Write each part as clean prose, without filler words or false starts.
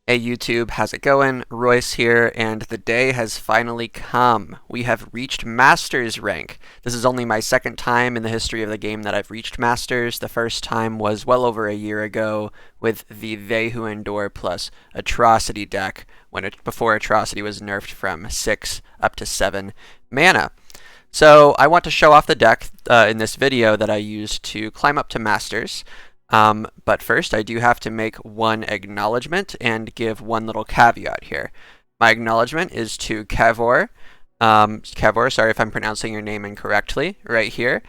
Hey YouTube, how's it going? Royce here, and the day has finally come. We have reached Masters rank. This is only my second time in the history of the game that I've reached Masters. The first time was well over a year ago with the They Who Endure plus Atrocity deck, before Atrocity was nerfed from 6 up to 7 mana. So I want to show off the deck in this video that I used to climb up to Masters. But first, I do have to make one acknowledgement and give one little caveat here. My acknowledgement is to Kevor. Kevor, sorry if I'm pronouncing your name incorrectly, right here.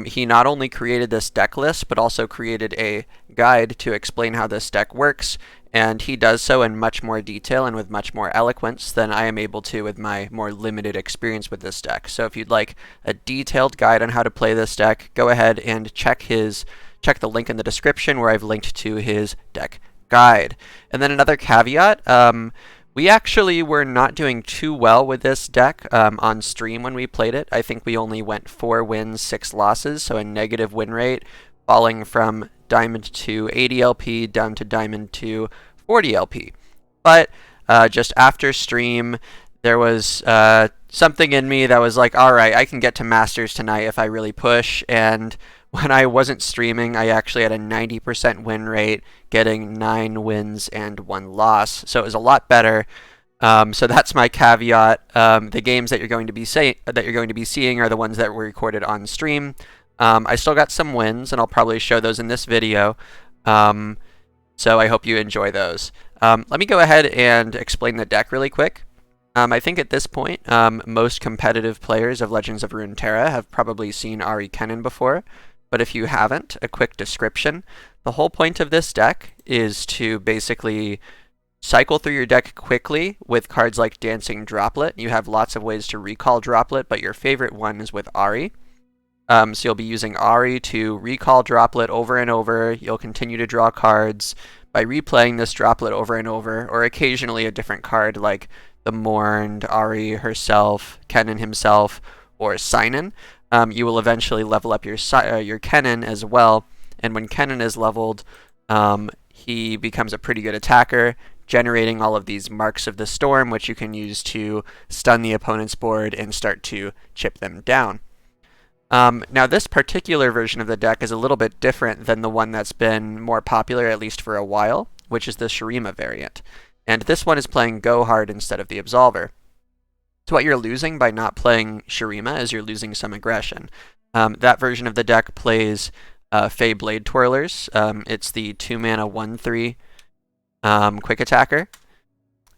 He not only created this deck list, but also created a guide to explain how this deck works, and he does so in much more detail and with much more eloquence than I am able to with my more limited experience with this deck. So if you'd like a detailed guide on how to play this deck, go ahead and check the link in the description where I've linked to his deck guide. And then another caveat, we actually were not doing too well with this deck on stream when we played it. I think we only went 4 wins, 6 losses, so a negative win rate, falling from Diamond to 80 LP down to Diamond to 40 LP. But just after stream, there was something in me that was like, alright, I can get to Masters tonight if I really push, and when I wasn't streaming, I actually had a 90% win rate, getting 9 wins and 1 loss. So it was a lot better. So that's my caveat. The games that you're going to be seeing are the ones that were recorded on stream. I still got some wins, and I'll probably show those in this video. So I hope you enjoy those. Let me go ahead and explain the deck really quick. I think at this point, most competitive players of Legends of Runeterra have probably seen Ahri Kennen before. But if you haven't, a quick description. The whole point of this deck is to basically cycle through your deck quickly with cards like Dancing Droplet. You have lots of ways to recall Droplet, but your favorite one is with Ahri. So you'll be using Ahri to recall Droplet over and over. You'll continue to draw cards by replaying this Droplet over and over, or occasionally a different card like the Mourned, Ahri herself, Kennen himself, or Sai'nen. You will eventually level up your Kennen as well, and when Kennen is leveled, he becomes a pretty good attacker, generating all of these Marks of the Storm, which you can use to stun the opponent's board and start to chip them down. Now this particular version of the deck is a little bit different than the one that's been more popular, at least for a while, which is the Shurima variant. And this one is playing Go Hard instead of the Absolver. So what you're losing by not playing Shurima is you're losing some aggression. That version of the deck plays Fey Bladetwirlers. It's the 2-mana 1/3 quick attacker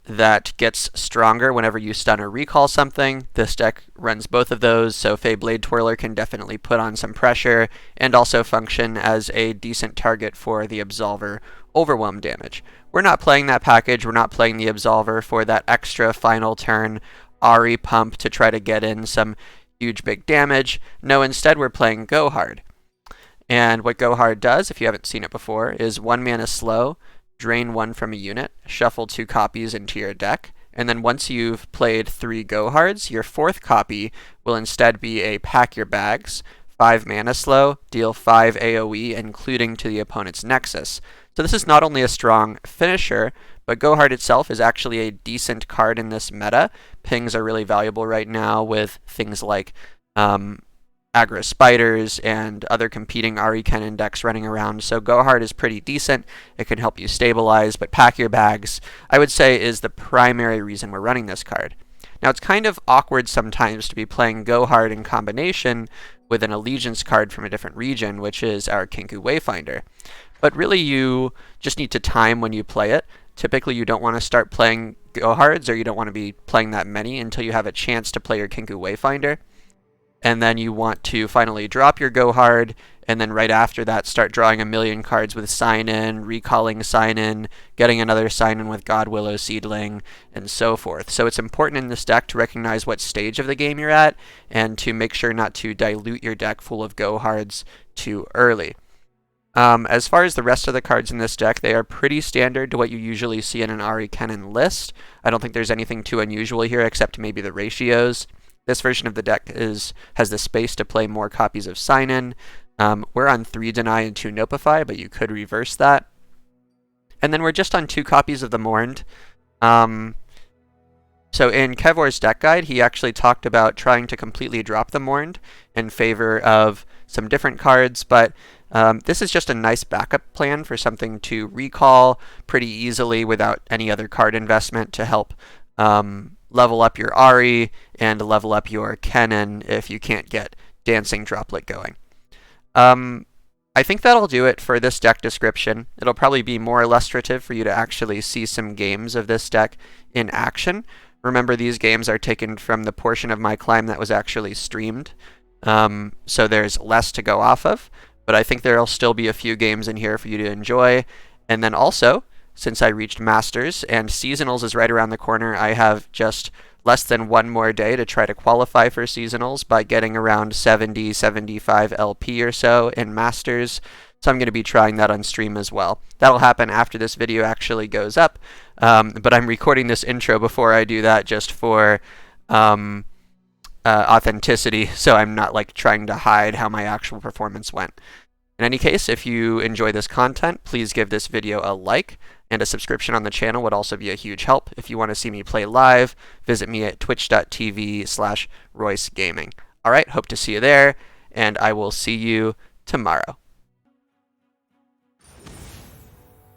that gets stronger whenever you stun or recall something. This deck runs both of those, so Fey Bladetwirler can definitely put on some pressure and also function as a decent target for the Absolver overwhelm damage. We're not playing that package. We're not playing the Absolver for that extra final turn Ahri pump to try to get in some huge big damage. No, instead we're playing Go Hard. And what Go Hard does, if you haven't seen it before, is 1 mana slow, drain 1 from a unit, shuffle 2 copies into your deck, and then once you've played 3 Go Hards, your 4th copy will instead be a Pack Your Bags, 5 mana slow, deal 5 AoE, including to the opponent's Nexus. So this is not only a strong finisher, but Go Hard itself is actually a decent card in this meta. Pings are really valuable right now with things like aggro spiders and other competing Ahri Kennen decks running around. So Go Hard is pretty decent. It can help you stabilize, but Pack Your Bags, I would say, is the primary reason we're running this card. Now it's kind of awkward sometimes to be playing Go Hard in combination with an Allegiance card from a different region, which is our Kinku Wayfinder. But really you just need to time when you play it. Typically you don't want to start playing Go Hards, or you don't want to be playing that many until you have a chance to play your Kinku Wayfinder. And then you want to finally drop your Go Hard, and then right after that start drawing a million cards with Sai'nen, recalling Sai'nen, getting another Sai'nen with Godwillow Seedling, and so forth. So it's important in this deck to recognize what stage of the game you're at, and to make sure not to dilute your deck full of Go Hards too early. As far as the rest of the cards in this deck, they are pretty standard to what you usually see in an Ahri Kennen list. I don't think there's anything too unusual here except maybe the ratios. This version of the deck has the space to play more copies of Sai'nen. We're on 3 Deny and 2 Nopify, but you could reverse that. And then we're just on 2 copies of the Mourned. So in Kevor's deck guide, he actually talked about trying to completely drop the Mourned in favor of some different cards, but this is just a nice backup plan for something to recall pretty easily without any other card investment to help level up your Ahri and level up your Kennen if you can't get Dancing Droplet going. I think that'll do it for this deck description. It'll probably be more illustrative for you to actually see some games of this deck in action. Remember, these games are taken from the portion of my climb that was actually streamed, so there's less to go off of, but I think there'll still be a few games in here for you to enjoy. And then also, since I reached Masters and Seasonals is right around the corner, I have just less than 1 more day to try to qualify for Seasonals by getting around 70, 75 LP or so in Masters. So I'm going to be trying that on stream as well. That'll happen after this video actually goes up, but I'm recording this intro before I do that just for authenticity, so I'm not like trying to hide how my actual performance went. In any case, if you enjoy this content, please give this video a like, and a subscription on the channel would also be a huge help. If you want to see me play live, visit me at twitch.tv/RoyceGaming. Alright, hope to see you there, and I will see you tomorrow.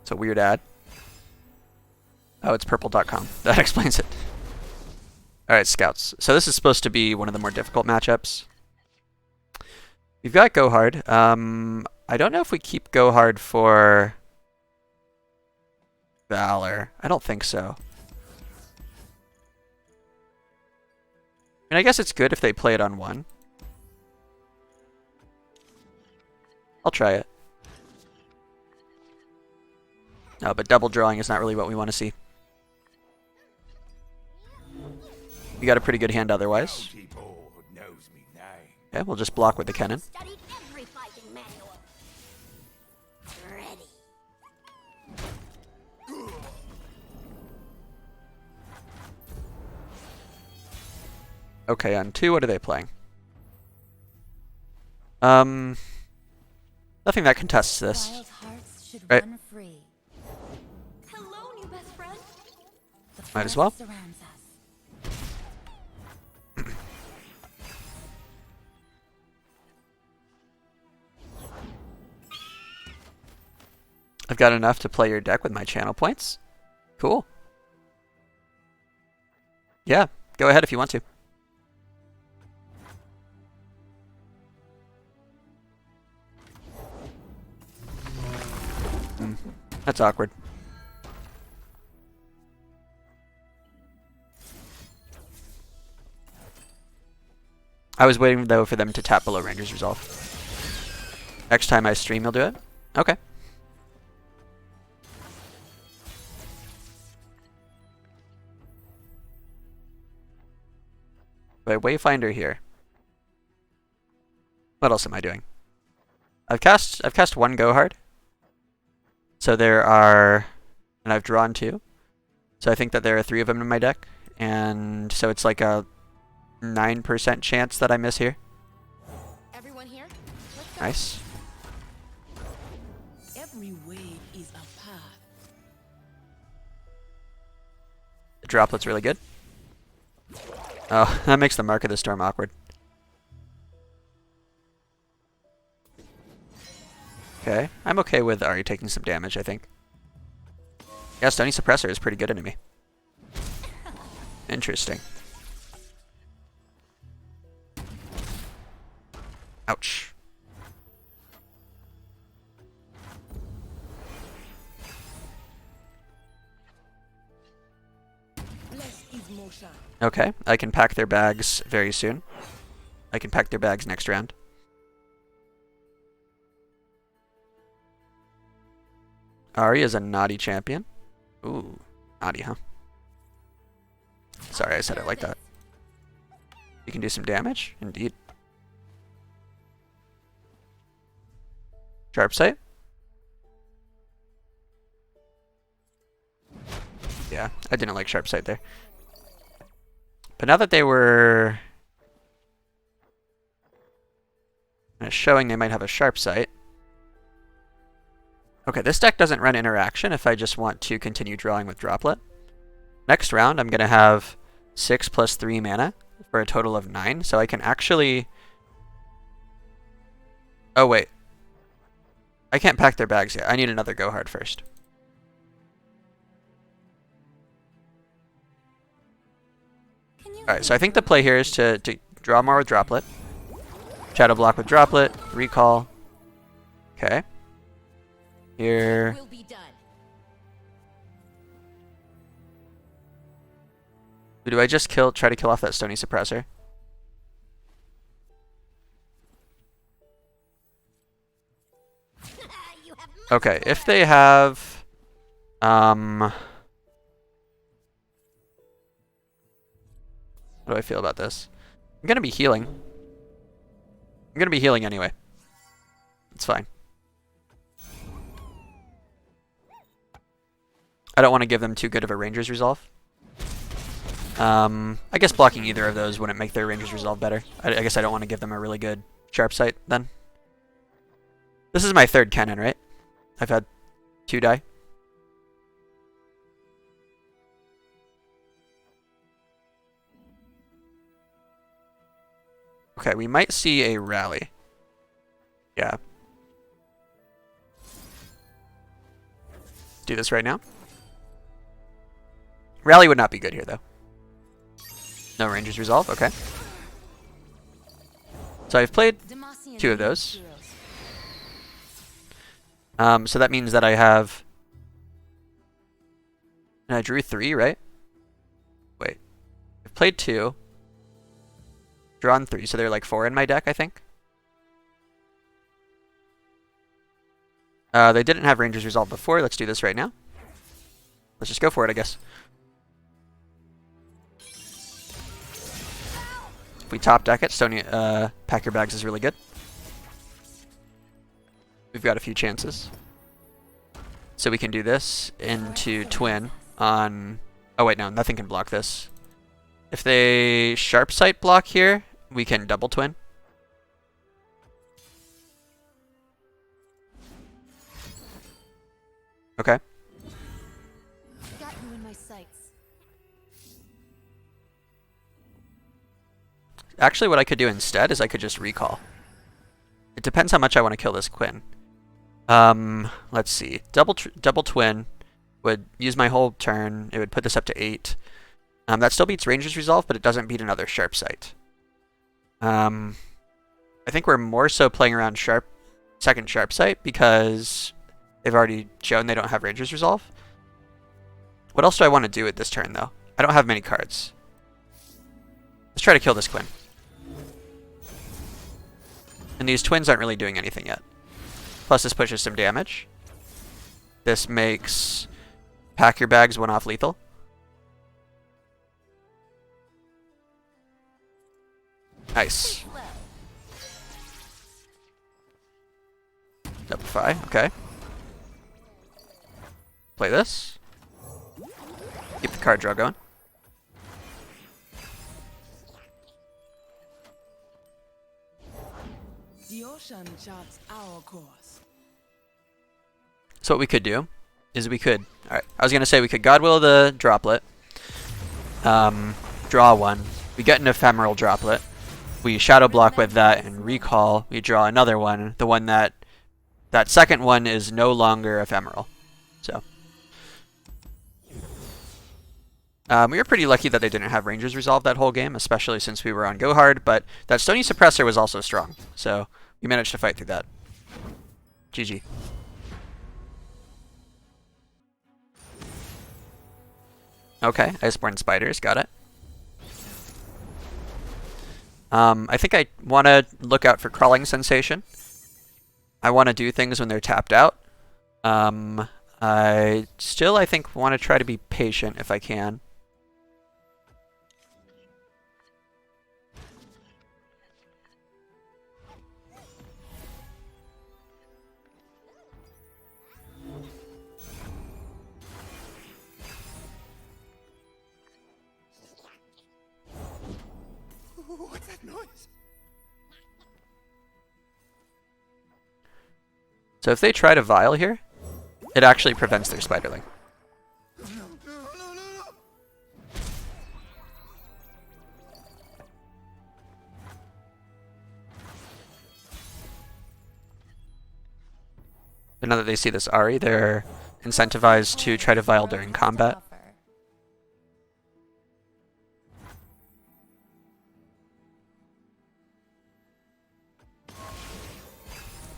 It's a weird ad. Oh, it's purple.com. That explains it. Alright, Scouts. So this is supposed to be one of the more difficult matchups. We've got Go Hard. I don't know if we keep Go Hard for Valor. I don't think so. I mean, I guess it's good if they play it on 1. I'll try it. No, but double drawing is not really what we want to see. You got a pretty good hand otherwise. Okay, we'll just block with the Kennen. Okay, on 2, what are they playing? Nothing that contests this. Right. Hello, new best friend. Might as well. I've got enough to play your deck with my channel points. Cool. Yeah, go ahead if you want to. That's awkward. I was waiting, though, for them to tap below Ranger's Resolve. Next time I stream, you'll do it? Okay. But Wayfinder here. What else am I doing? I've cast 1 Go Hard. So there are, and I've drawn 2. So I think that there are 3 of them in my deck, and so it's like a 9% chance that I miss here. Everyone here? Nice. Every wave is a path. The droplet's really good. Oh, that makes the Mark of the Storm awkward. Okay, I'm okay with Ahri taking some damage, I think. Yeah, Stony Suppressor is pretty good enemy. Interesting. Ouch. Okay, I can pack their bags very soon. I can pack their bags next round. Ahri is a naughty champion. Ooh, naughty, huh? Sorry, I said it like that. You can do some damage? Indeed. Sharp Sight? Yeah, I didn't like Sharp Sight there. But now that they were showing they might have a Sharp Sight, Okay, this deck doesn't run interaction if I just want to continue drawing with Droplet. Next round, I'm going to have 6 plus 3 mana for a total of 9, so I can actually... Oh, wait. I can't pack their bags yet. I need another Go Hard first. Alright, so I think the play here is to draw more with Droplet. Shadow block with Droplet. Recall. Okay. Here. Will be done. Do I just try to kill off that Stony Suppressor? You have Okay, if they have... How do I feel about this? I'm gonna be healing. I'm gonna be healing anyway. It's fine. I don't want to give them too good of a Ranger's Resolve. I guess blocking either of those wouldn't make their Ranger's Resolve better. I guess I don't want to give them a really good Sharp Sight then. This is my third Kennen, right? I've had 2 die. Okay, we might see a rally. Yeah. Do this right now. Rally would not be good here, though. No Ranger's Resolve, okay. So I've played 2 of those. So that means that I have... And I drew 3, right? Wait. I've played 2. Drawn 3, so there are like 4 in my deck, I think. They didn't have Ranger's Resolve before. Let's do this right now. Let's just go for it, I guess. If we top deck it, Stony Pack Your Bags is really good. We've got a few chances. So we can do this into Twin on... Oh wait, no, nothing can block this. If they Sharp Sight block here, we can double Twin. Okay. got you in my sights. Actually, what I could do instead is I could just recall. It depends how much I want to kill this Quinn. Let's see. Double Twin would use my whole turn. It would put this up to 8. That still beats Ranger's Resolve, but it doesn't beat another Sharp Sight. I think we're more so playing around second Sharp Sight because they've already shown they don't have Ranger's Resolve. What else do I want to do with this turn, though? I don't have many cards. Let's try to kill this Quinn. And these twins aren't really doing anything yet. Plus this pushes some damage. This makes Pack Your Bags 1 off lethal. Nice. Double-fy, okay. Play this. Keep the card draw going. The ocean charts our course. So what we could do is we could... Alright, I was going to say we could Godwill the Droplet. Draw 1. We get an Ephemeral Droplet. We Shadow Block with that and Recall. We draw another one. The one that second one is no longer Ephemeral. So... we were pretty lucky that they didn't have Ranger's Resolve that whole game, especially since we were on Go Hard, but that Stony Suppressor was also strong, so we managed to fight through that. GG. Okay, Iceborn Spiders, got it. I think I want to look out for Crawling Sensation. I want to do things when they're tapped out. I think, want to try to be patient if I can. What's that noise? So if they try to Vial here, It actually prevents their spiderling. But now that they see this Ahri, they're incentivized to try to Vile during combat.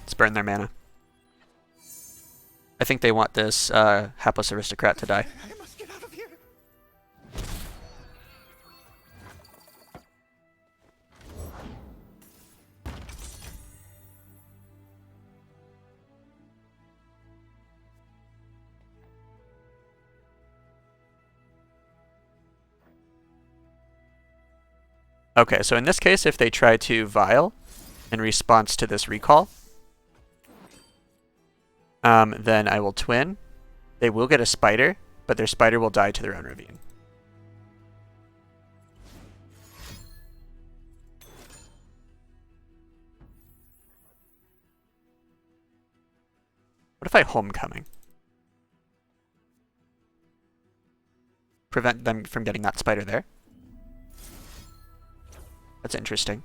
Let's burn their mana. I think they want this hapless aristocrat to die. I must get out of here. Okay, so in this case, if they try to Vile in response to this recall, then I will twin. They will get a spider, but their spider will die to their own ravine. What if I homecoming? Prevent them from getting that spider there. That's interesting.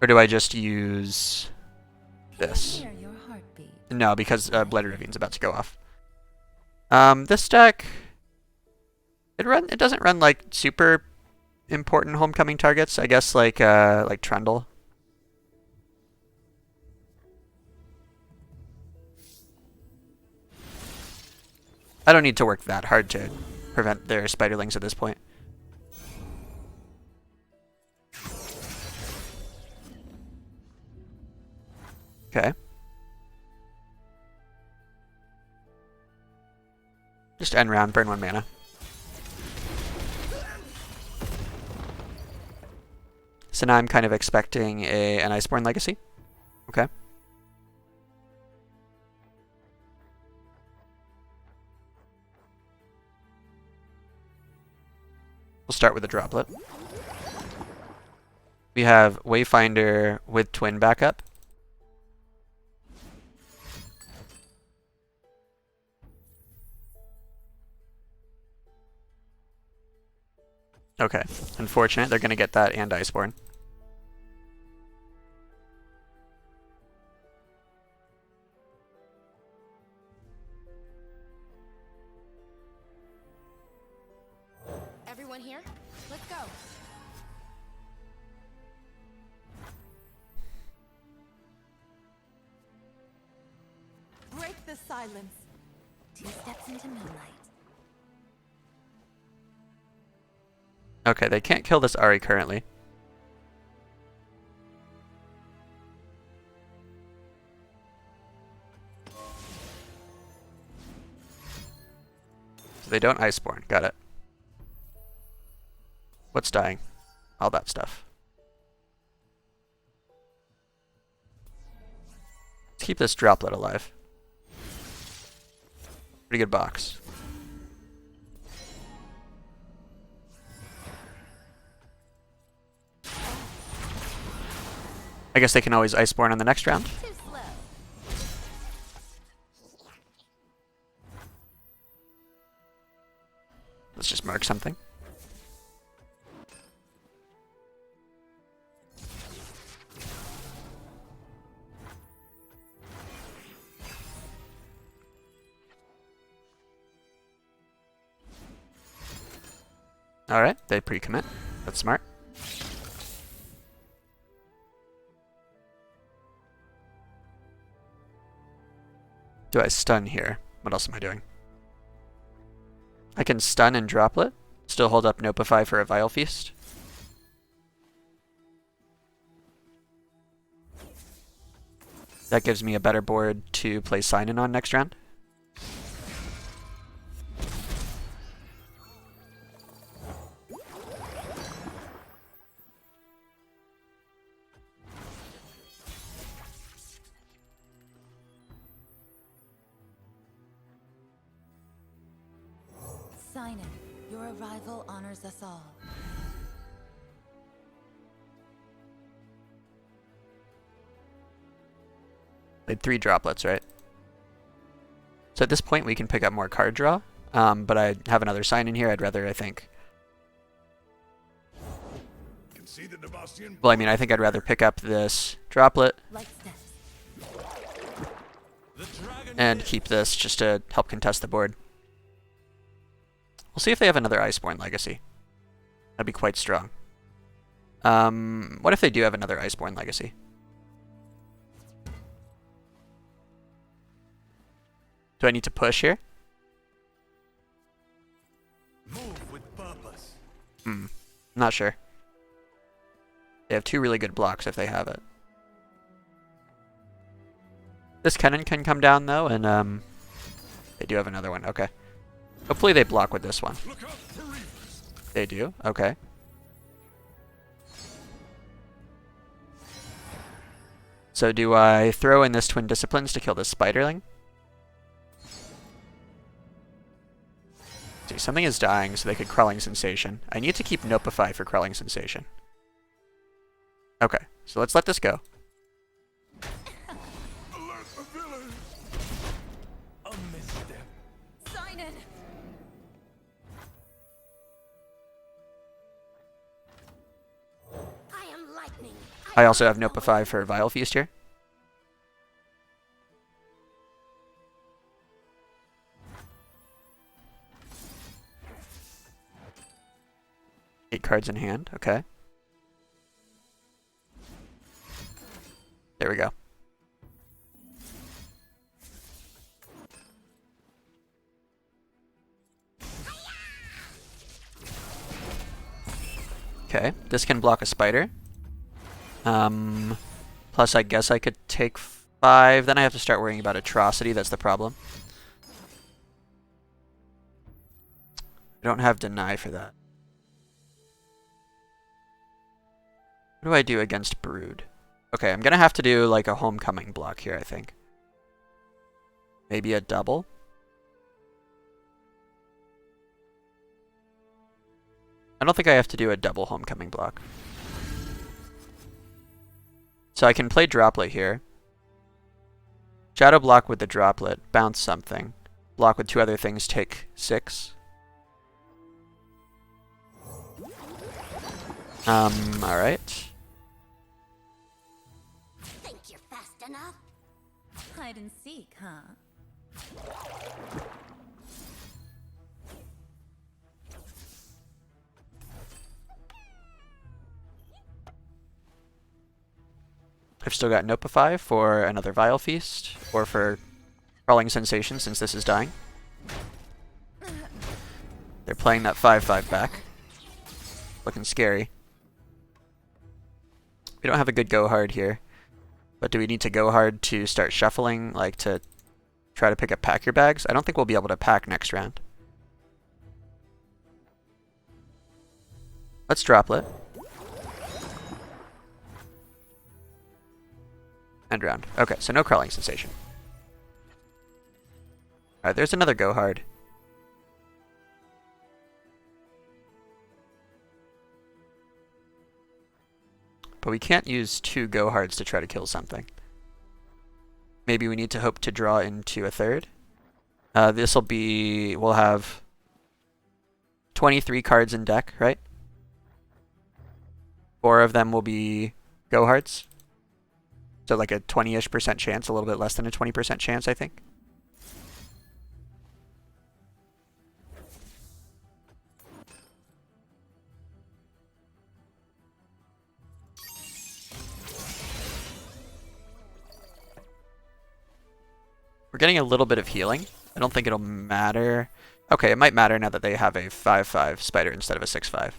Or do I just use this? Hear your heartbeat. No, because Blood Ravine's about to go off. This deck, it doesn't run like super important homecoming targets. I guess like Trundle. I don't need to work that hard to prevent their spiderlings at this point. Okay. Just end round, burn 1 mana. So now I'm kind of expecting an Iceborn Legacy. Okay. We'll start with a droplet. We have Wayfinder with Twin backup. Okay, unfortunate. They're going to get that and Iceborn. Everyone here? Let's go. Break the silence. 2 steps into moonlight. Okay, they can't kill this Ahri currently. So they don't Iceborn. Got it. What's dying? All that stuff. Let's keep this droplet alive. Pretty good box. I guess they can always Iceborn on the next round. Too slow. Let's just mark something. Alright, they pre-commit. That's smart. Do I stun here? What else am I doing? I can stun and droplet. Still hold up Nopify for a Vile Feast. That gives me a better board to play Sai'nen on next round. Sai'nen, your arrival honors us all. They had 3 droplets, right? So at this point we can pick up more card draw, but I have another Sai'nen here. I'd rather, I think... Well, I mean, I think I'd rather pick up this droplet Light steps. and keep this just to help contest the board. We'll see if they have another Iceborn Legacy. That'd be quite strong. What if they do have another Iceborn Legacy? Do I need to push here? Move with purpose. Not sure. They have 2 really good blocks if they have it. This Kennen can come down though, and they do have another one. Okay. Hopefully they block with this one. They do? Okay. So do I throw in this Twin Disciplines to kill this Spiderling? See, something is dying, so they could Crawling Sensation. I need to keep Nopify for Crawling Sensation. Okay, so let's let this go. Alert the village! A misstep. Sai'nen! I am lightning. I also have Nopify for Vile Feast here. Eight cards in hand, okay. There we go. Okay, this can block a spider. Plus I guess I could take 5, then I have to start worrying about Atrocity, that's the problem. I don't have Deny for that. What do I do against Brood? Okay, I'm gonna have to do like a Homecoming block here, I think. Maybe a double? I don't think I have to do a double Homecoming block. So I can play Droplet here. Shadow block with the Droplet, bounce something. Block with 2 other things, take 6. Alright. Think you're fast enough? Hide and seek, huh? I've still got Nopify for another Vile Feast, or for Crawling Sensation since this is dying. They're playing that 5/5 back. Looking scary. We don't have a good go hard here. But do we need to go hard to start shuffling, like to try to pick up Pack Your Bags? I don't think we'll be able to pack next round. Let's Droplet. End round. Okay, so no Crawling Sensation. Alright, there's another go hard. But we can't use 2 go hards to try to kill something. Maybe we need to hope to draw into a 3rd. This'll be... we'll have 23 cards in deck, right? 4 of them will be go hards. So like a 20-ish% chance, a little bit less than a 20% chance, I think. We're getting a little bit of healing. I don't think it'll matter. Okay, it might matter now that they have a 5/5 spider instead of a 6/5.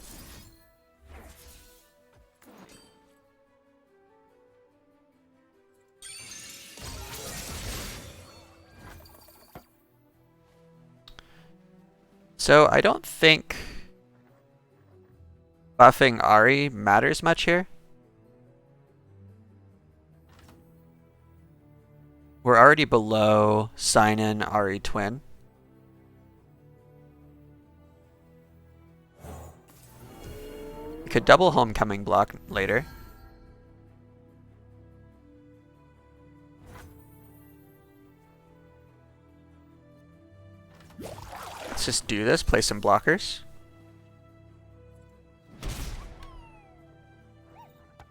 So I don't think buffing Ahri matters much here. We're already below Sai'nen, Ahri, Twin. We could double Homecoming block later. Let's just do this, play some blockers.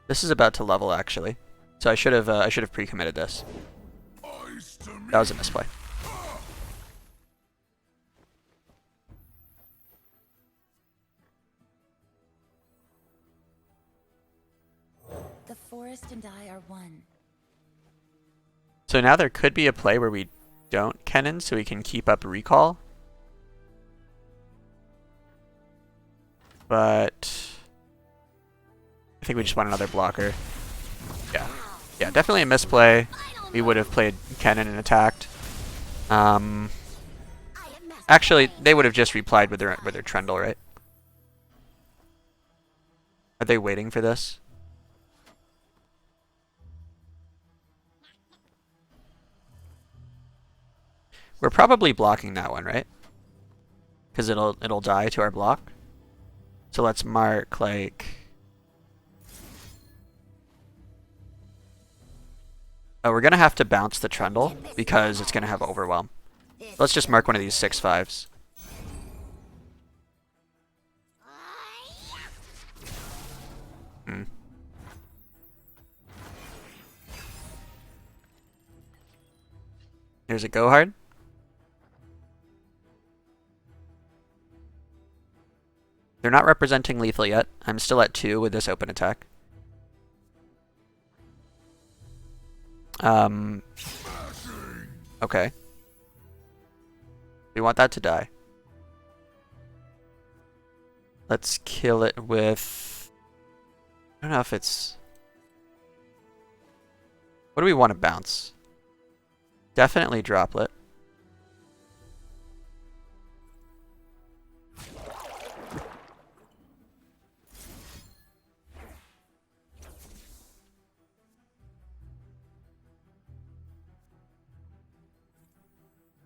This is about to level actually. So I should have pre-committed this. That was a misplay. The forest and I are one. So now there could be a play where we don't Kennen so we can keep up recall. But I think we just want another blocker. Yeah. Yeah, definitely a misplay. We would have played Kennen and attacked. Actually, they would have just replied with their Trundle, right? Are they waiting for this? We're probably blocking that one, right? Because it'll die to our block. So let's mark like. Oh, we're gonna have to bounce the Trundle because it's gonna have overwhelm. Let's just mark one of these 6/5s. Here's a go hard. They're not representing lethal yet. I'm still at 2 with this open attack. Okay. We want that to die. Let's kill it with... I don't know if it's... What do we want to bounce? Definitely droplet.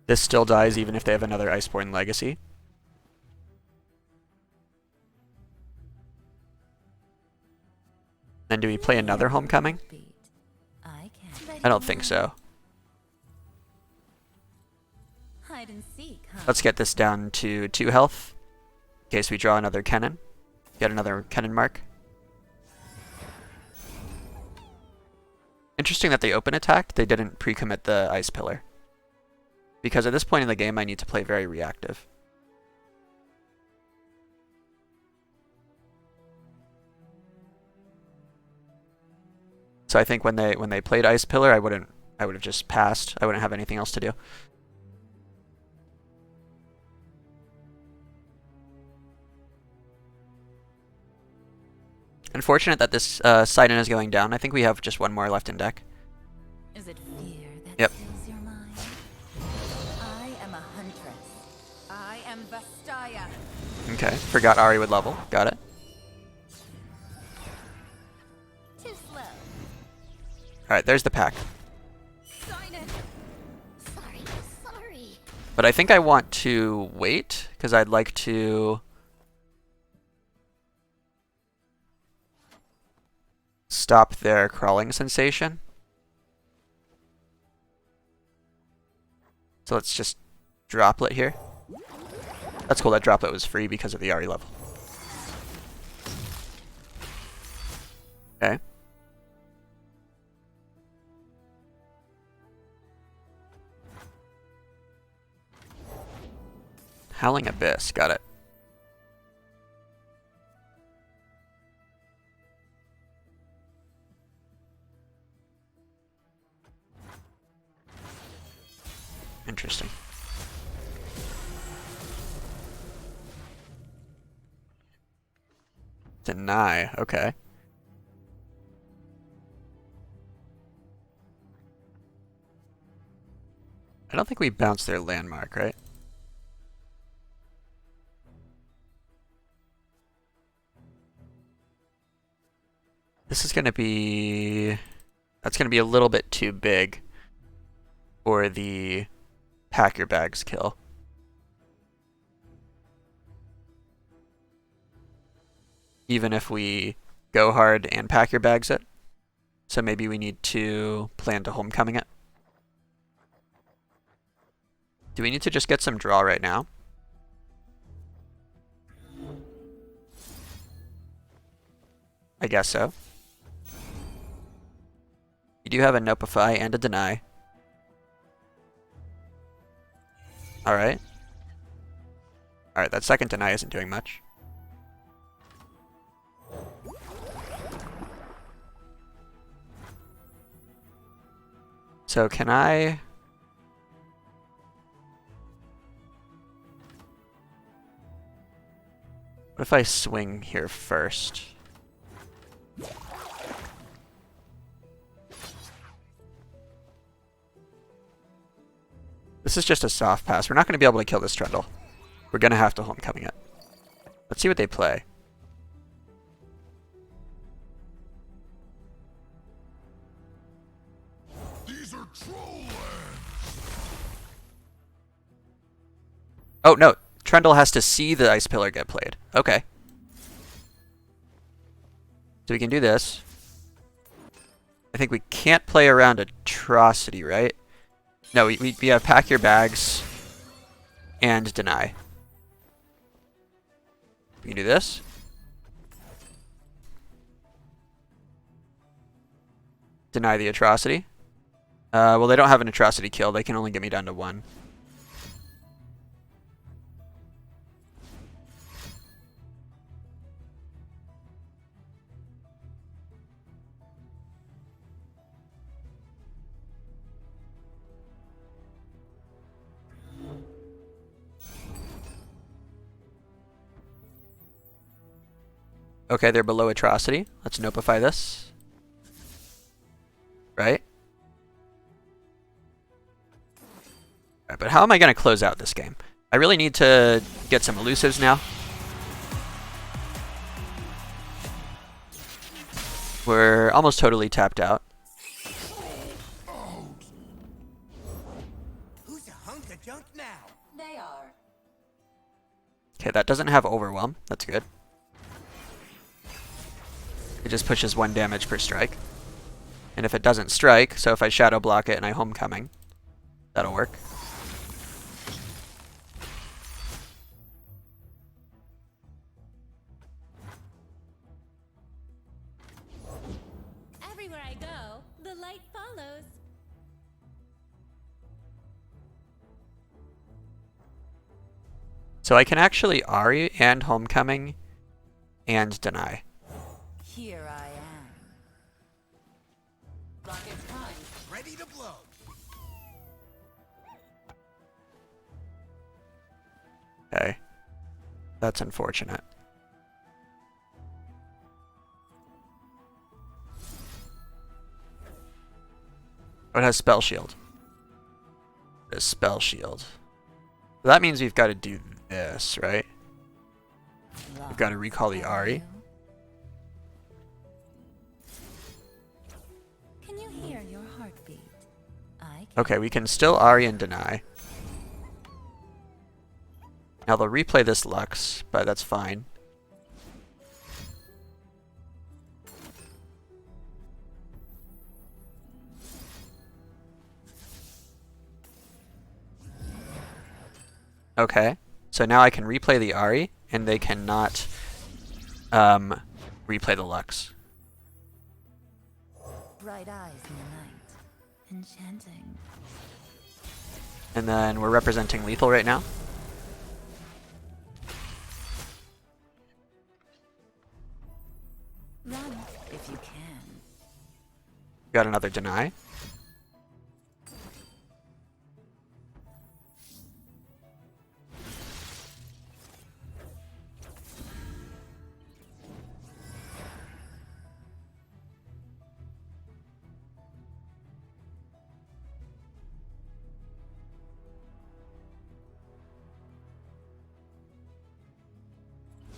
This still dies even if they have another Iceborn Legacy. Then do we play another Homecoming? I don't think so. Hide and seek, huh? Let's get this down to 2 health. In case we draw another Kennen. Get another Kennen mark. Interesting that they open attacked. They didn't pre-commit the Ice Pillar. Because at this point in the game, I need to play very reactive. So I think when they played Ice Pillar, I would have just passed. I wouldn't have anything else to do. Unfortunate that this Sai'nen is going down. I think we have just one more left in deck. Is it fear that Yep. fills your mind? I am a huntress. I am Vastaya. Okay, forgot Ahri would level. Got it. Too slow. Alright, there's the pack. Sai'nen. Sorry. But I think I want to wait, because I'd like to... stop their crawling sensation. So let's just droplet here. That's cool, that droplet was free because of the Ahri level. Okay. Howling Abyss, got it. Interesting. Deny, okay. I don't think we bounced their landmark, right? This is gonna be... That's gonna be a little bit too big for the pack your bags kill. Even if we go hard and pack your bags it. So maybe we need to plan to homecoming it. Do we need to just get some draw right now? I guess so. You do have a Nopeify and a Deny. Alright. Alright, that second Deny isn't doing much. So can I... What if I swing here first? This is just a soft pass. We're not going to be able to kill this Trundle. We're going to have to homecoming it. Let's see what they play. These are troll lands. Oh, no. Trundle has to see the Ice Pillar get played. Okay. So we can do this. I think we can't play around Atrocity, right? No, we have Pack Your Bags and Deny. We can do this. Deny the Atrocity. Well, they don't have an Atrocity kill. They can only get me down to 1. Okay, they're below Atrocity. Let's Nopeify this. Right? Alright, but how am I going to close out this game? I really need to get some elusives now. We're almost totally tapped out. Who's a hunk of junk now? They are. Okay, that doesn't have Overwhelm. That's good. It just pushes 1 damage per strike. And if it doesn't strike, so if I Shadow Block it and I Homecoming, that'll work. Everywhere I go, the light follows. So I can actually Ahri and Homecoming and Deny. Here I am. Rocket time. Ready to blow. Okay. That's unfortunate. Oh, it has Spell Shield. It has Spell Shield. So that means we've got to do this, right? We've got to recall the Ahri. Can you hear your heartbeat? I can. Okay, we can still Ahri and Deny. Now they'll replay this Lux, but that's fine. Okay, so now I can replay the Ahri, and they cannot replay the Lux. Bright eyes in the night. Enchanting. And then we're representing lethal right now. Run if you can. Got another Deny.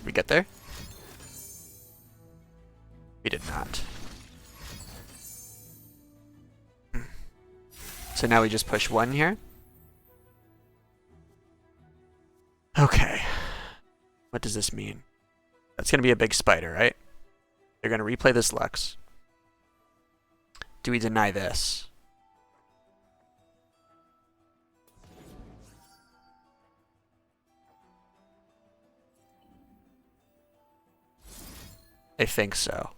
We get there? We did not. So now we just push 1 here. Okay. What does this mean? That's going to be a big spider, right? They're going to replay this Lux. Do we deny this? I think so.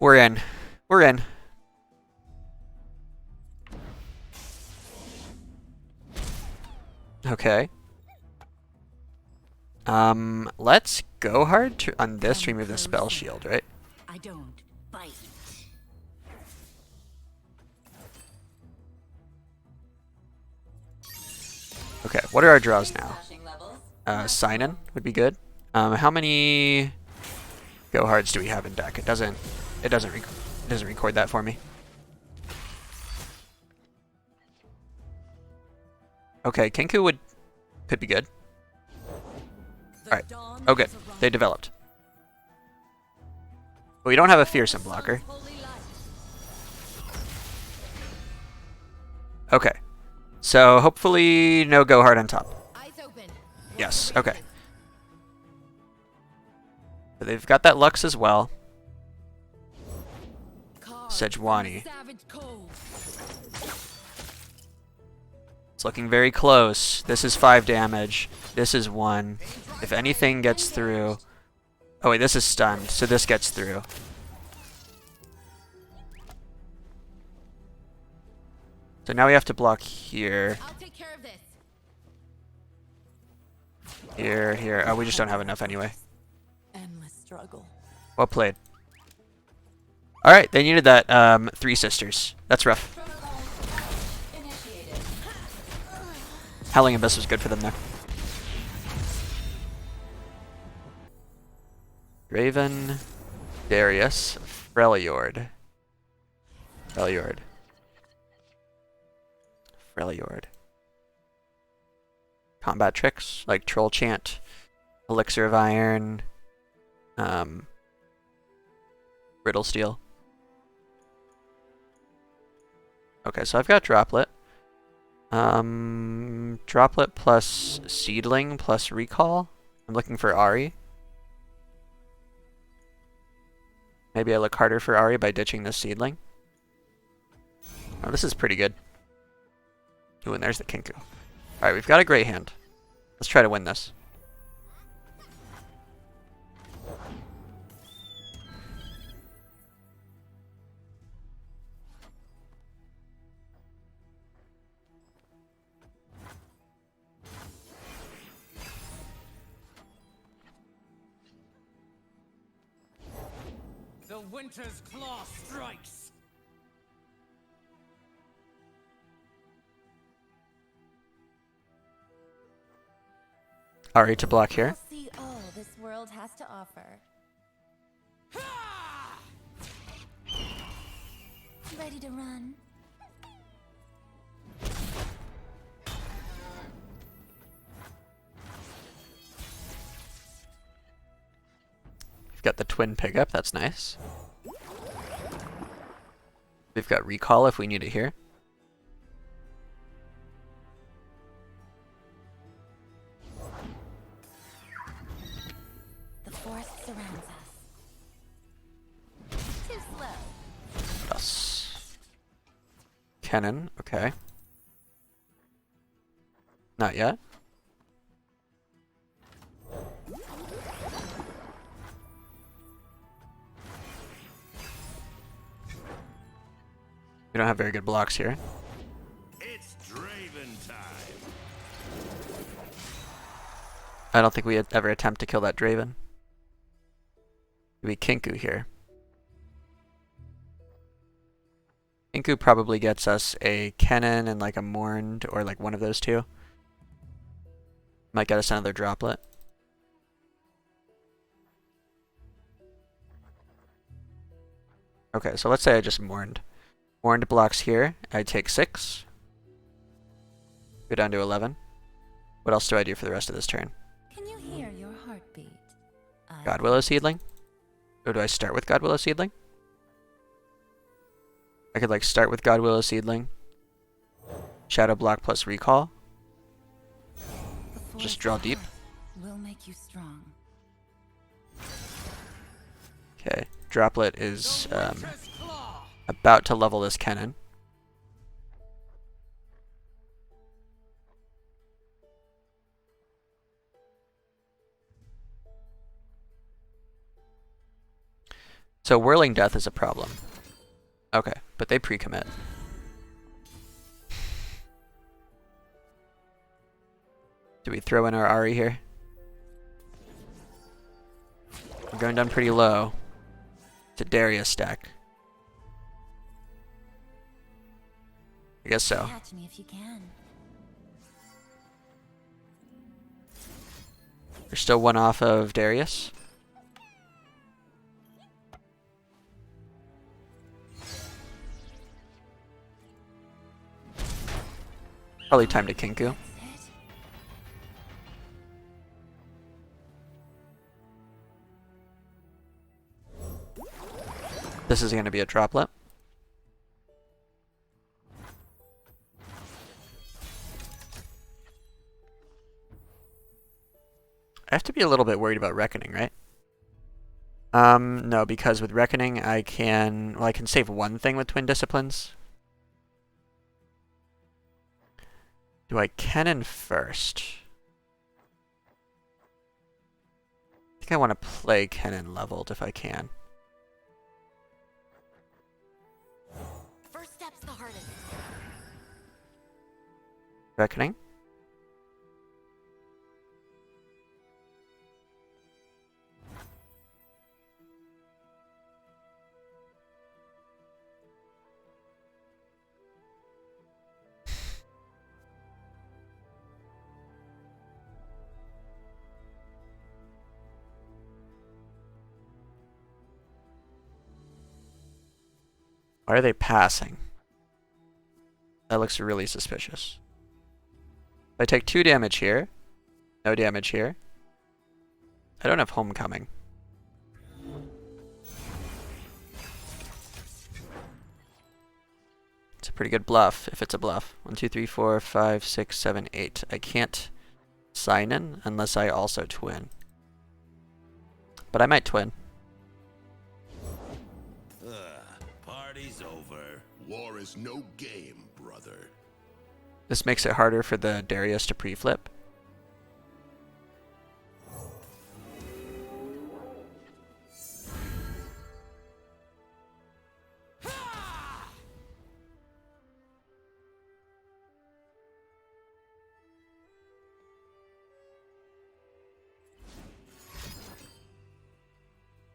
We're in. We're in. Okay. Let's go hard to, on this, remove the spell shield, right? I don't bite. Okay, what are our draws now? Sai'nen would be good. How many go hards do we have in deck? It doesn't record that for me. Okay, Kenku could be good. Alright. Oh good. They developed. But we don't have a fearsome blocker. Okay. So hopefully no go hard on top. Yes, okay. So they've got that Lux as well. Sejuani. It's looking very close. This is 5 damage. This is 1. If anything gets through... Oh wait, this is stunned, so this gets through. So now we have to block here. I'll take care of this. Here, here. Oh, we just don't have enough anyway. Endless struggle. Well played. Alright, they needed that 3 sisters. That's rough. Howling Abyss was good for them there. Draven, Darius, Freljord. Freljord. Combat tricks like Troll Chant, Elixir of Iron, Brittle Steel. Okay, so I've got Droplet. Droplet plus Seedling plus Recall. I'm looking for Ahri. Maybe I look harder for Ahri by ditching this Seedling. Oh, this is pretty good. Ooh, and there's the Kenku. Alright, we've got a great hand. Let's try to win this. The winter's claw strikes. Ahri to block here. I'll see all this world has to offer. Ready to run? We've got the twin pickup, that's nice. We've got recall if we need it here. The forest surrounds us. Too slow. Us. Kennen, okay. Not yet. We don't have very good blocks here. It's Draven time. I don't think we had ever attempt to kill that Draven. Maybe Kenku here. Kenku probably gets us a Kennen and like a Mourned or like one of those two. Might get us another Droplet. Okay, so let's say I just Mourned. Mourned blocks here. I take 6. Go down to 11. What else do I do for the rest of this turn? Can you hear your heartbeat? Godwillow Seedling? Or do I start with Godwillow Seedling? I could like start with Godwillow Seedling. Shadow block plus recall. Just draw deep. Will make you strong. Okay, Droplet is about to level this Kennen. So Whirling Death is a problem. Okay, but they pre-commit. Do we throw in our Ahri here? We're going down pretty low. It's a Darius stack. I guess so. Catch me if you can. We're still one off of Darius. Probably time to Kinku. This is going to be a droplet. I have to be a little bit worried about Reckoning, right? No, because with Reckoning I can save one thing with Twin Disciplines. Do I Kennen first? I think I want to play Kennen leveled if I can. First step's the hardest. Reckoning. Why are they passing? That looks really suspicious. If I take 2 damage here, no damage here. I don't have Homecoming. It's a pretty good bluff, if it's a bluff. 1, 2, 3, 4, 5, 6, 7, 8. I can't Sai'nen unless I also twin. But I might twin. Party's over. War is no game, brother. This makes it harder for the Darius to pre-flip.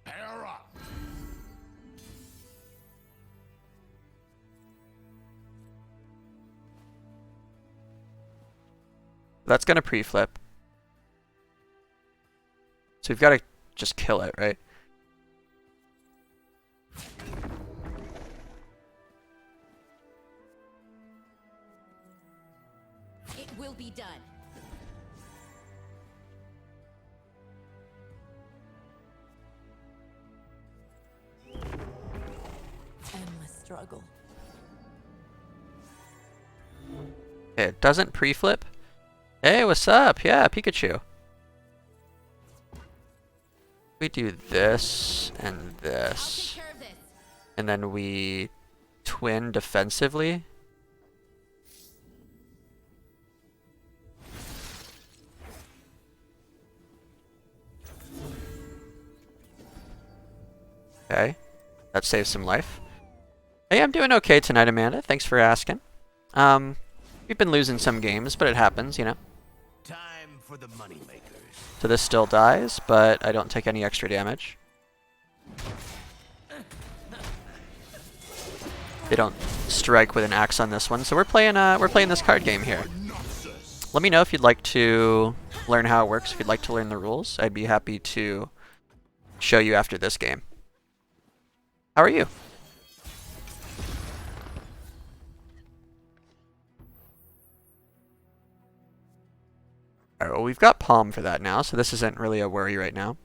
Pair up. That's gonna pre-flip. So we've got to just kill it, right? It will be done. Endless struggle. Okay, it doesn't pre-flip. Hey, what's up? Yeah, Pikachu. We do this and I'll take this. care of this. And then we twin defensively. Okay. That saves some life. Hey, I'm doing okay tonight, Amanda. Thanks for asking. We've been losing some games, but it happens, you know. Time for the moneymakers. So this still dies, but I don't take any extra damage. They don't strike with an axe on this one, so we're playing this card game here. Let me know if you'd like to learn how it works. If you'd like to learn the rules, I'd be happy to show you after this game. How are you? Alright, well, we've got Palm for that now, so this isn't really a worry right now.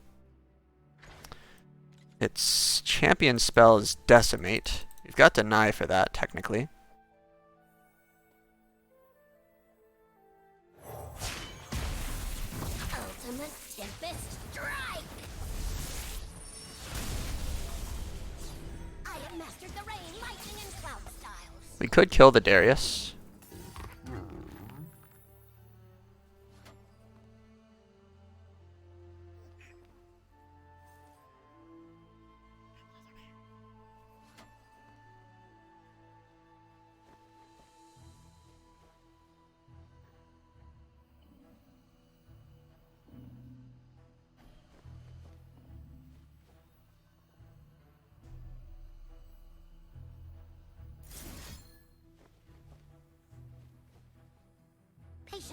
Its champion spell is Decimate. We've got Deny for that, technically. Ultimate Tempest Strike! I have mastered the rain, lightning, and cloud styles. We could kill the Darius.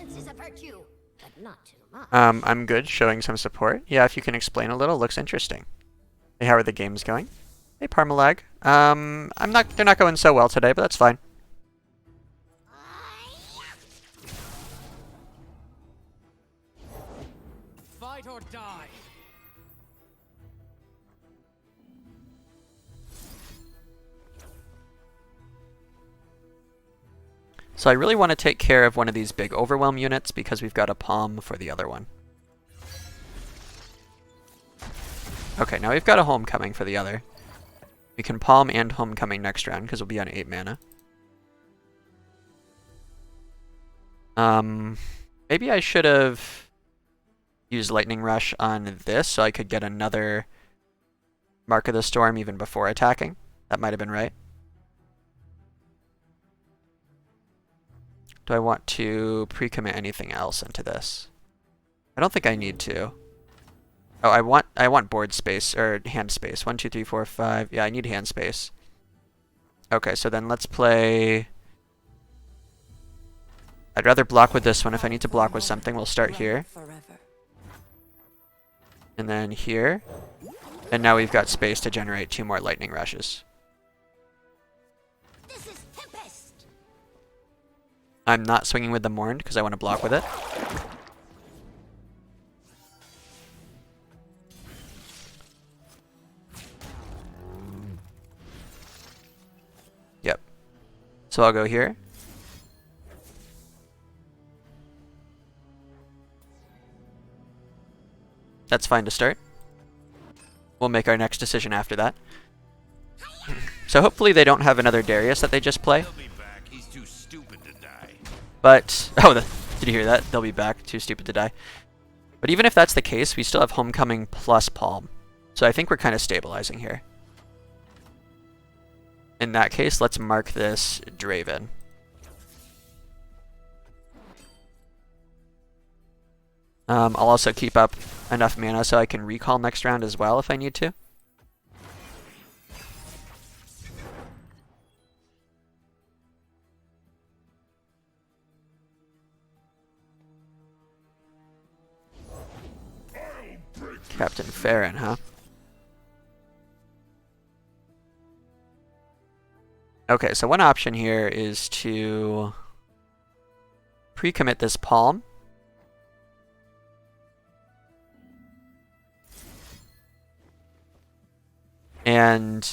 Patience is a virtue, but not too much. I'm good, showing some support. Yeah, if you can explain a little, looks interesting. Hey, how are the games going? Hey, Parmalag. They're not going so well today, but that's fine. Fight or die. So I really want to take care of one of these big overwhelm units because we've got a palm for the other one. Okay, now we've got a homecoming for the other. We can palm and homecoming next round because we'll be on 8 mana. Maybe I should have used Lightning Rush on this so I could get another Mark of the Storm even before attacking. That might have been right. Do I want to pre-commit anything else into this? I don't think I need to. Oh, I want board space, or hand space. 1, 2, 3, 4, 5. Yeah, I need hand space. Okay, so then let's play... I'd rather block with this one. If I need to block with something, we'll start here. And then here. And now we've got space to generate 2 more lightning rushes. This is Tempest. I'm not swinging with the Mourned because I want to block with it. Yep. So I'll go here. That's fine to start. We'll make our next decision after that. So hopefully they don't have another Darius that they just play. He'll be back. He's too stupid to die. But, oh, did you hear that? They'll be back. Too stupid to die. But even if that's the case, we still have Homecoming plus Palm. So I think we're kind of stabilizing here. In that case, let's mark this Draven. I'll also keep up enough mana so I can recall next round as well if I need to. Captain Farron, huh? Okay, so one option here is to pre-commit this Palm. And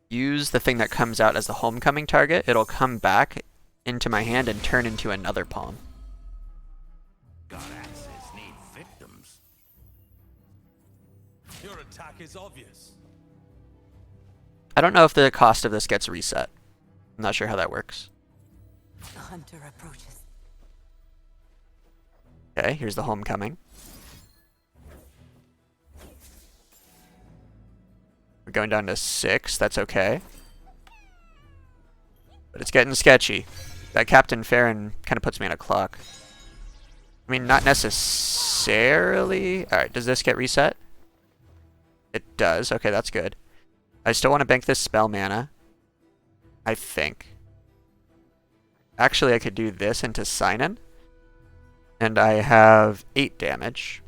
use the thing that comes out as the homecoming target. It'll come back into my hand and turn into another Palm. God axes need victims. Your attack is obvious. I don't know if the cost of this gets reset. I'm not sure how that works. The hunter approaches. Okay, here's the homecoming. We're going down to 6, that's okay. But it's getting sketchy. That Captain Farron kind of puts me on a clock. I mean, not necessarily. Alright, does this get reset? It does. Okay, that's good. I still want to bank this spell mana. I think. Actually, I could do this into Sai'nen. And I have 8 damage.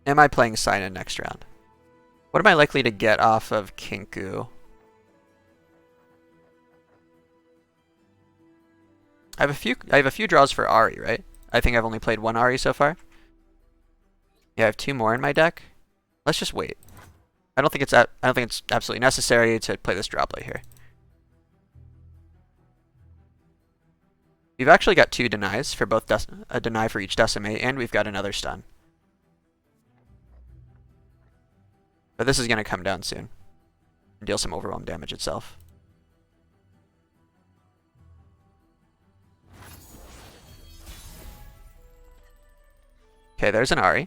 Am I playing Sai'nen next round? What am I likely to get off of Kinku? I have a few draws for Ahri, right? I think I've only played 1 Ahri so far. Yeah, I have 2 more in my deck. Let's just wait. I don't think it's absolutely necessary to play this droplet here. We've actually got 2 denies for both a deny for each decimate, and we've got another stun. But this is going to come down soon and deal some overwhelm damage itself. Okay, there's an Ahri.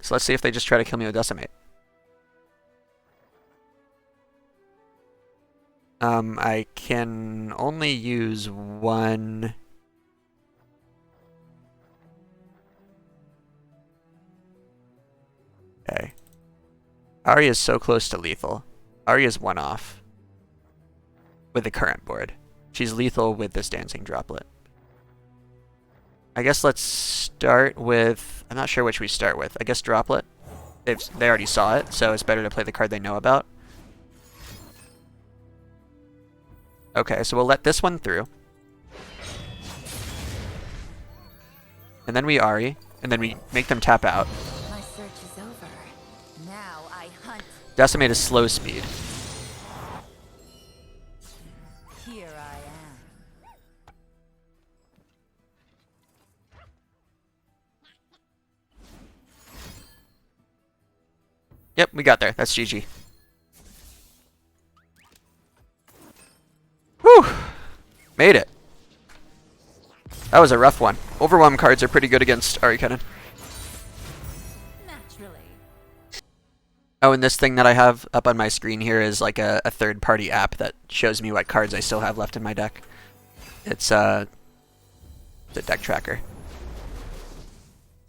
So let's see if they just try to kill me with Decimate. I can only use 1... Okay. Ahri is so close to lethal. Ahri is one off with the current board. She's lethal with this dancing droplet. I guess let's start with... I'm not sure which we start with. I guess droplet. They already saw it, so it's better to play the card they know about. Okay, so we'll let this one through. And then we Ahri, and then we make them tap out. My search is over. Now I hunt. Decimate is slow speed. Here I am. Yep, we got there. That's GG. Whew! Made it. That was a rough one. Overwhelm cards are pretty good against Ahri Kennen. Naturally. Oh, and this thing that I have up on my screen here is like a third-party app that shows me what cards I still have left in my deck. It's the deck tracker.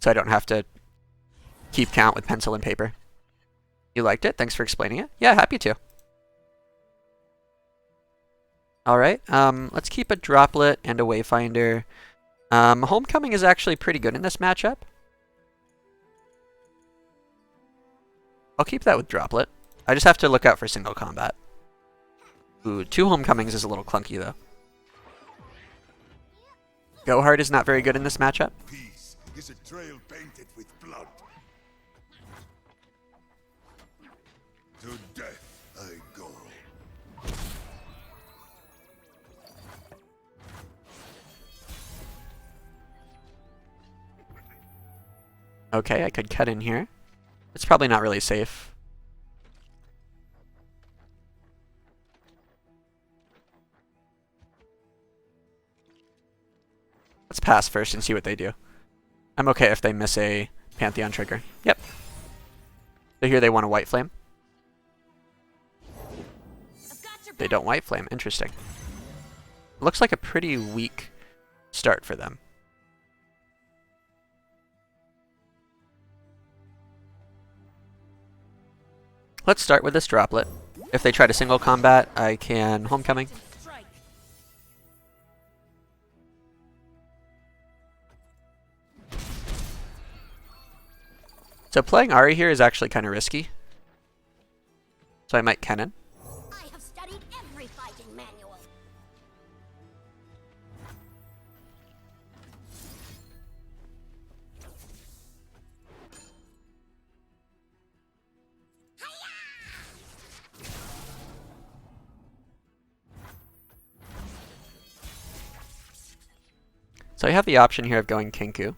So I don't have to keep count with pencil and paper. You liked it? Thanks for explaining it. Yeah, happy to. Alright, let's keep a droplet and a wayfinder. Homecoming is actually pretty good in this matchup. I'll keep that with droplet. I just have to look out for single combat. Ooh, 2 homecomings is a little clunky though. Go hard is not very good in this matchup. Peace is a trail painted with blood. To death I go. Okay, I could cut in here. It's probably not really safe. Let's pass first and see what they do. I'm okay if they miss a Pantheon trigger. Yep. So here they want a white flame. They don't white flame. Interesting. Looks like a pretty weak start for them. Let's start with this droplet. If they try to single combat, I can homecoming. So playing Ahri here is actually kind of risky. So I might Kennen. I have studied every fighting manual. So I have the option here of going Kinku.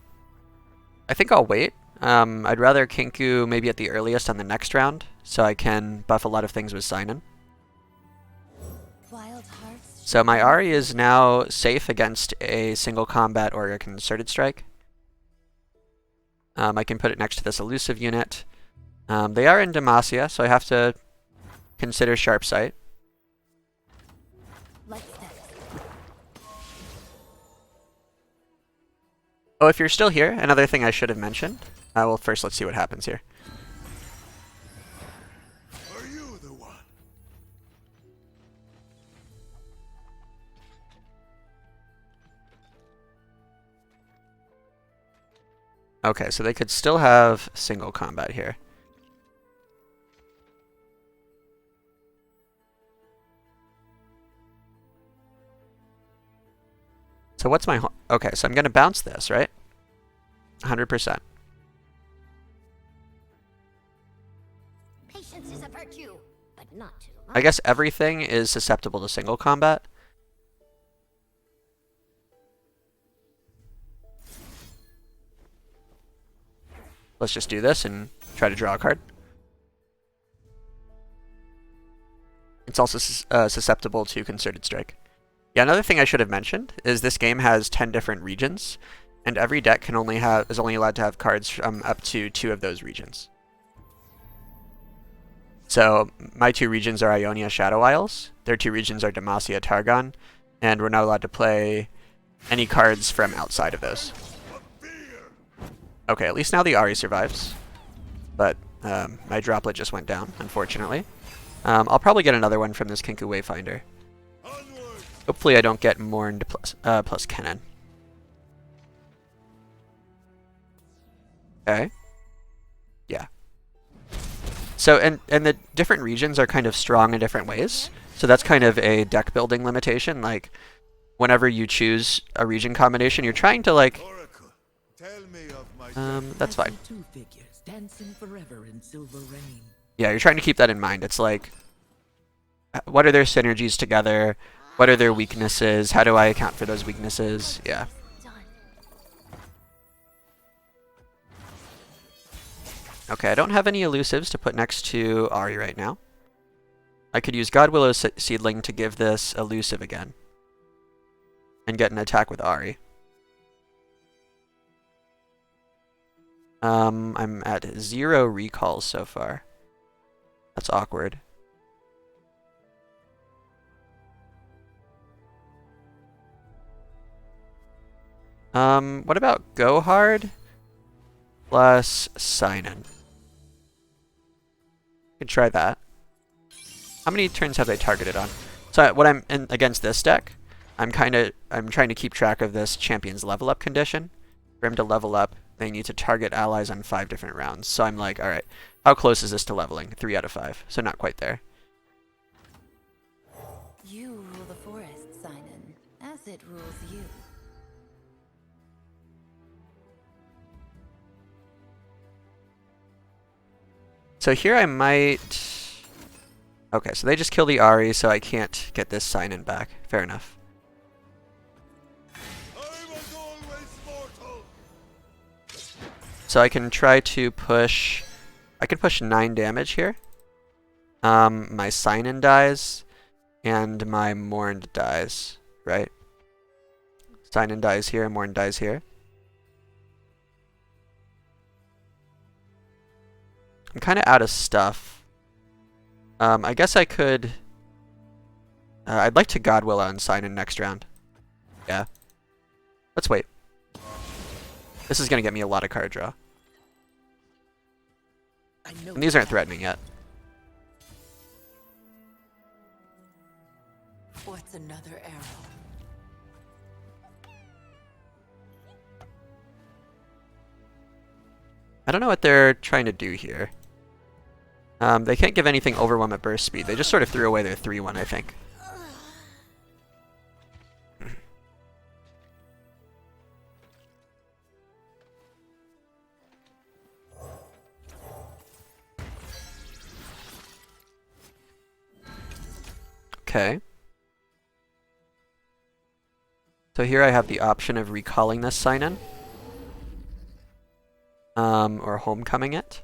I think I'll wait. I'd rather Kinku maybe at the earliest on the next round, so I can buff a lot of things with Sai'nen. Wild hearts. So my Ahri is now safe against a single combat or a concerted strike. I can put it next to this elusive unit. They are in Demacia, so I have to consider Sharp Sight. Light steps. Oh, if you're still here, another thing I should have mentioned. Well, first let's see what happens here. Are you the one? Okay, so they could still have single combat here. So what's my... Okay, so I'm going to bounce this, right? 100%. Patience is a virtue, but not too much. I guess everything is susceptible to single combat. Let's just do this and try to draw a card. It's also susceptible to Concerted Strike. Yeah, another thing I should have mentioned is this game has 10 different regions, and every deck is only allowed to have cards from up to 2 of those regions. So my 2 regions are Ionia Shadow Isles, their 2 regions are Demacia Targon, and we're not allowed to play any cards from outside of those. Okay, at least now the Ahri survives. But My droplet just went down, unfortunately. I'll probably get another one from this Kinku Wayfinder. Hopefully I don't get Mourned plus Kennen. Okay. Yeah. So, and the different regions are kind of strong in different ways. So that's kind of a deck building limitation. Like, whenever you choose a region combination, you're trying to like... that's fine. Two figures dancing forever in silver rain. Yeah, you're trying to keep that in mind. It's like, what are their synergies together? What are their weaknesses? How do I account for those weaknesses? Yeah. Okay, I don't have any elusives to put next to Ahri right now. I could use Godwillow's Seedling to give this elusive again. And get an attack with Ahri. I'm at 0 recalls so far. That's awkward. What about Go Hard plus Sai'nen? Could try that. How many turns have they targeted on? So what I'm in against this deck, I'm trying to keep track of this champion's level up condition. For him to level up, they need to target allies on 5 different rounds. So I'm like, all right, how close is this to leveling? 3 out of 5, so not quite there. You rule the forest, Sai'nen, as it rules you. So here I might... Okay, so they just kill the Ahri, so I can't get this Sai'nen back. Fair enough. So I can try to push... I can push 9 damage here. My Sai'nen dies, and my Mourned dies, right? Sai'nen dies here, Mourned dies here. I'm kind of out of stuff. I guess I could... I'd like to Godwillow and Sai'nen next round. Yeah. Let's wait. This is going to get me a lot of card draw. And these aren't threatening yet. What's another arrow? I don't know what they're trying to do here. They can't give anything overwhelm at burst speed. They just sort of threw away their 3-1, I think. Okay. So here I have the option of recalling this Sai'nen. Or homecoming it.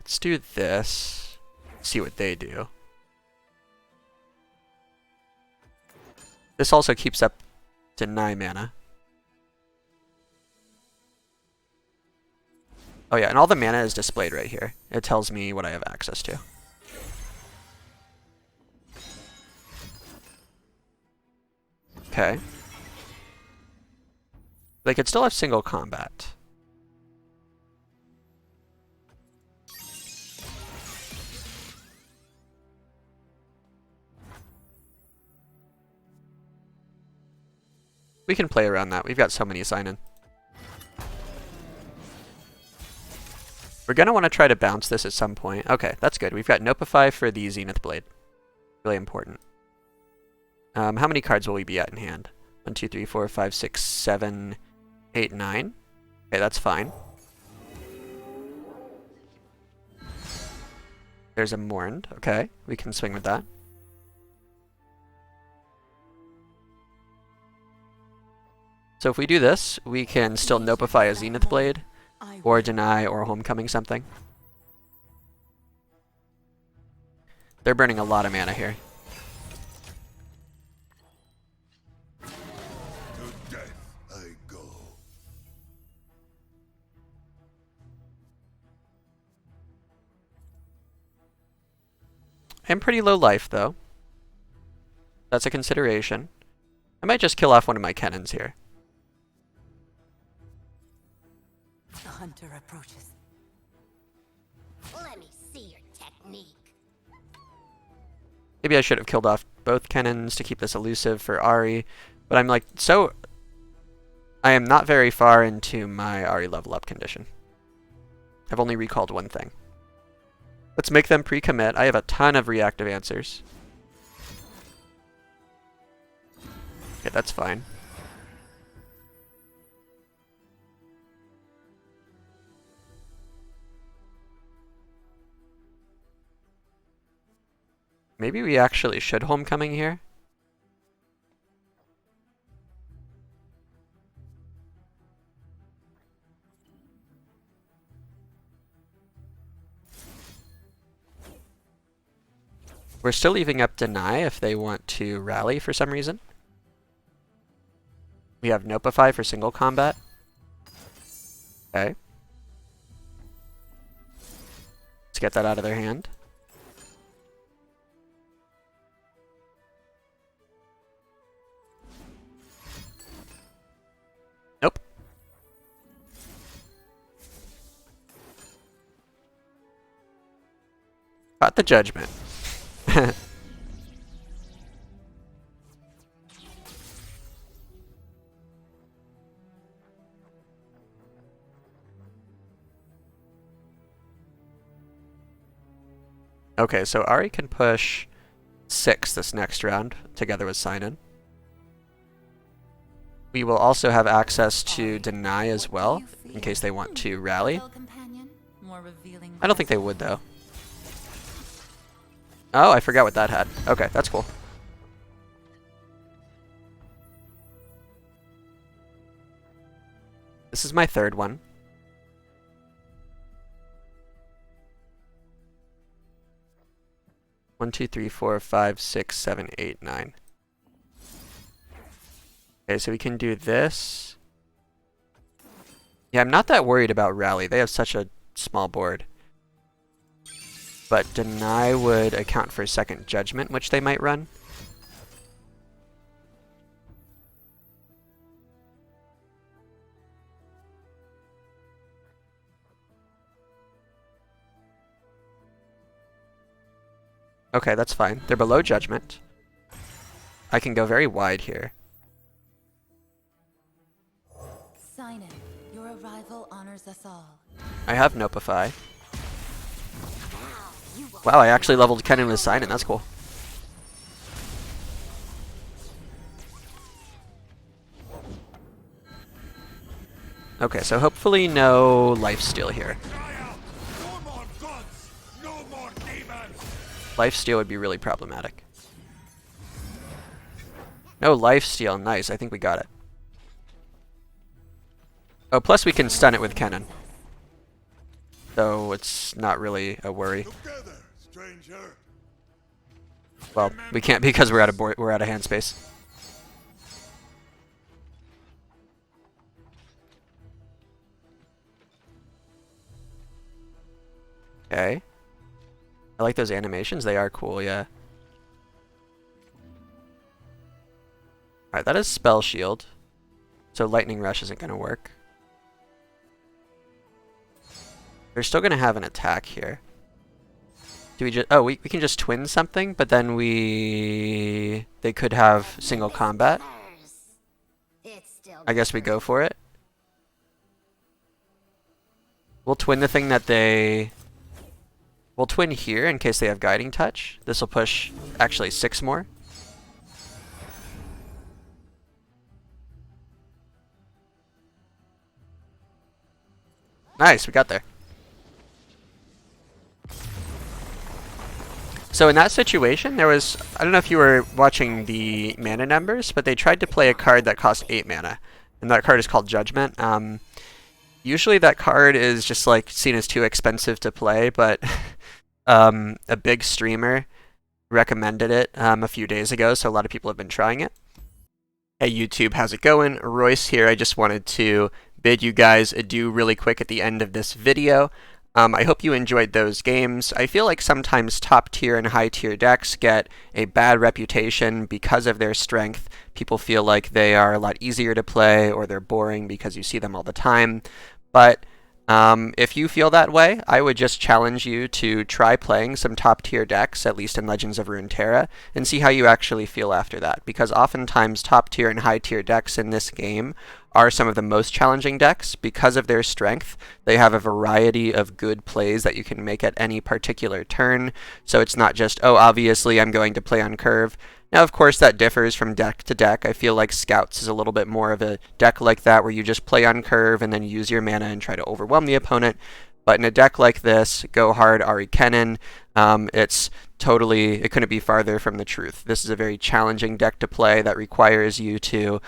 Let's do this. See what they do. This also keeps up to 9 mana. Oh yeah, and all the mana is displayed right here. It tells me what I have access to. Okay. They could still have single combat. We can play around that. We've got so many Sai'nen. We're going to want to try to bounce this at some point. Okay, that's good. We've got Nopify for the Zenith Blade. Really important. How many cards will we be at in hand? 1, 2, 3, 4, 5, 6, 7, 8, 9. Okay, that's fine. There's a Mourned. Okay, we can swing with that. So if we do this, we can still Nopify a Zenith Blade, or deny or homecoming something. They're burning a lot of mana here. To death I go. I'm pretty low life, though. That's a consideration. I might just kill off one of my Kennens here. hunter approaches. Let me see your technique. Maybe I should have killed off both Kennens to keep this elusive for Ahri, but I'm like, so I am not very far into my Ahri level up condition. I've only recalled one thing. Let's make them pre-commit. I have a ton of reactive answers. Okay, that's fine. Maybe we actually should homecoming here. We're still leaving up Deny if they want to rally for some reason. We have Nopify for single combat. Okay. Let's get that out of their hand. Nope. Got the judgment. Okay, so Ahri can push 6 this next round, together with Sai'nen. We will also have access to Deny as well, in case they want to rally. I don't think they would, though. Oh, I forgot what that had. Okay, that's cool. This is my third one. One, two, three, four, five, 6, 7, 8, 9. Okay, so we can do this. Yeah, I'm not that worried about rally. They have such a small board. But Deny would account for second judgment, which they might run. Okay, that's fine. They're below judgment. I can go very wide here. Sai'nen, your arrival honors us all. I have Nopify. Wow, I actually leveled Kennen with Sai'nen. That's cool. Okay, so hopefully no lifesteal here. No more gods, no more demons. Lifesteal would be really problematic. No lifesteal, nice. I think we got it. Oh, plus we can stun it with Kennen. So it's not really a worry. Together, stranger. Well, we can't because we're out of hand space. Okay. I like those animations. They are cool, yeah. Alright, that is Spell Shield. So Lightning Rush isn't going to work. They're still going to have an attack here. Do we just... Oh, we can just twin something, but then they could have single combat. I guess we go for it. We'll twin the thing that they... We'll twin here in case they have Guiding Touch. This will push, actually, 6 more. Nice, we got there. So in that situation, there was... I don't know if you were watching the mana numbers, but they tried to play a card that cost 8 mana. And that card is called Judgment. Usually that card is just like seen as too expensive to play, but a big streamer recommended it a few days ago, so a lot of people have been trying it. Hey YouTube, how's it going? Royce here. I just wanted to bid you guys adieu really quick at the end of this video. I hope you enjoyed those games. I feel like sometimes top tier and high tier decks get a bad reputation because of their strength. People feel like they are a lot easier to play or they're boring because you see them all the time. But If you feel that way, I would just challenge you to try playing some top tier decks, at least in Legends of Runeterra, and see how you actually feel after that. Because oftentimes top tier and high tier decks in this game are some of the most challenging decks because of their strength. They have a variety of good plays that you can make at any particular turn, so it's not just, oh, obviously I'm going to play on curve. Now, of course, that differs from deck to deck. I feel like Scouts is a little bit more of a deck like that, where you just play on curve and then use your mana and try to overwhelm the opponent. But in a deck like this, go hard Ahri Kennen, it couldn't be farther from the truth. This is a very challenging deck to play that requires you to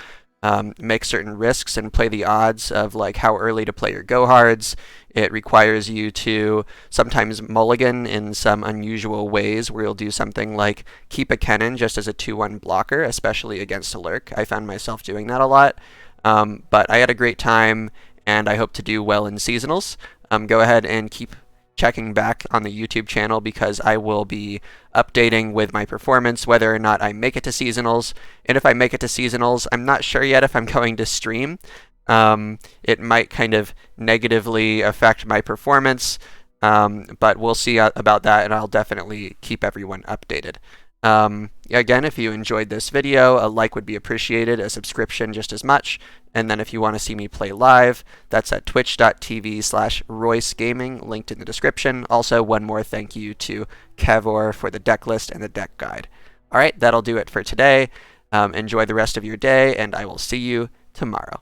make certain risks and play the odds of like how early to play your go hards. It requires you to sometimes mulligan in some unusual ways, where you'll do something like keep a Kennen just as a 2/1 blocker, especially against a lurk. I found myself doing that a lot, but I had a great time, and I hope to do well in seasonals. Go ahead and keep checking back on the YouTube channel, because I will be updating with my performance whether or not I make it to seasonals. And if I make it to seasonals, I'm not sure yet if I'm going to stream. It might kind of negatively affect my performance, but we'll see about that, and I'll definitely keep everyone updated. Again, if you enjoyed this video, a like would be appreciated, a subscription just as much. And then if you want to see me play live, that's at twitch.tv/RoyceGaming, linked in the description. Also, one more thank you to Kevor for the deck list and the deck guide. Alright, that'll do it for today. Enjoy the rest of your day, and I will see you tomorrow.